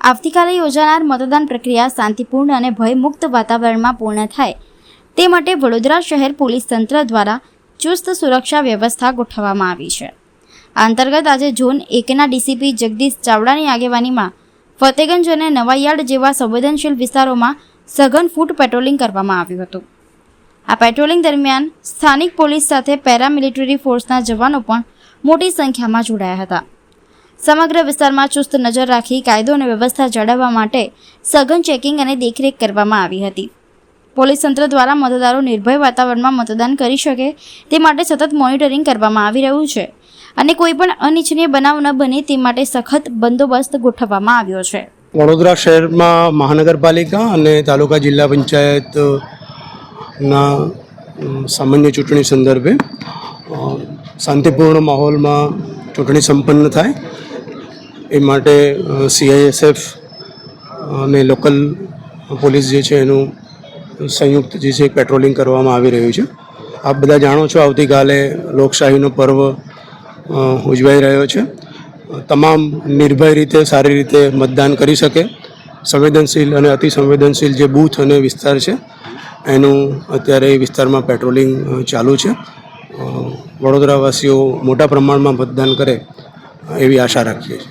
આવતીકાલે યોજાનાર મતદાન પ્રક્રિયા શાંતિપૂર્ણ અને ભયમુક્ત વાતાવરણમાં પૂર્ણ થાય તે માટે વડોદરા શહેર પોલીસ તંત્ર દ્વારા ચુસ્ત સુરક્ષા વ્યવસ્થા ગોઠવવામાં આવી છે. આ અંતર્ગત આજે ઝોન 1ના ડીસીપી જગદીશ ચાવડાની આગેવાનીમાં ફતેગંજ અને નવાયાર્ડ જેવા સંવેદનશીલ વિસ્તારોમાં સઘન ફૂટ પેટ્રોલિંગ કરવામાં આવ્યું હતું. આ પેટ્રોલિંગ દરમિયાન સ્થાનિક પોલીસ સાથે પેરામિલિટરી ફોર્સના જવાનો પણ મોટી સંખ્યામાં જોડાયા હતા. સમગ્ર વિસ્તારમાં ચુસ્ત નજર રાખી કાયદો અને વ્યવસ્થા જાળવવા માટે સઘન ચેકિંગ અને દેખરેખ કરવામાં આવી હતી. પોલીસ તંત્ર દ્વારા મતદારો નિર્ભય વાતાવરણમાં મતદાન કરી શકે તે માટે સતત મોનિટરિંગ કરવામાં આવી રહ્યું છે અને કોઈ પણ અનિચ્છનીય બનાવ ન બને તે માટે સખત બંદોબસ્ત ગોઠવવામાં આવ્યો છે. વડોદરા શહેરમાં મહાનગરપાલિકા અને તાલુકા જિલ્લા પંચાયતના સામાન્ય ચૂંટણી સંદર્ભે શાંતિપૂર્ણ માહોલમાં ચૂંટણી સંપન્ન થાય એ માટે CISF અને લોકલ પોલીસ જે છે એનું સંયુક્ત જે છે પેટ્રોલિંગ કરવામાં આવી રહ્યું છે. આપ બધા જાણો છો, આવતીકાલે લોકશાહીનો પર્વ ઉજવાઈ રહ્યો છે. તમામ નિર્ભય રીતે સારી રીતે મતદાન કરી શકે. સંવેદનશીલ અને અતિ સંવેદનશીલ જે બૂથ અને વિસ્તાર છે એનું અત્યારે એ વિસ્તારમાં પેટ્રોલિંગ ચાલુ છે. વડોદરાવાસીઓ મોટા પ્રમાણમાં મતદાન કરે એવી આશા રાખીએ છીએ.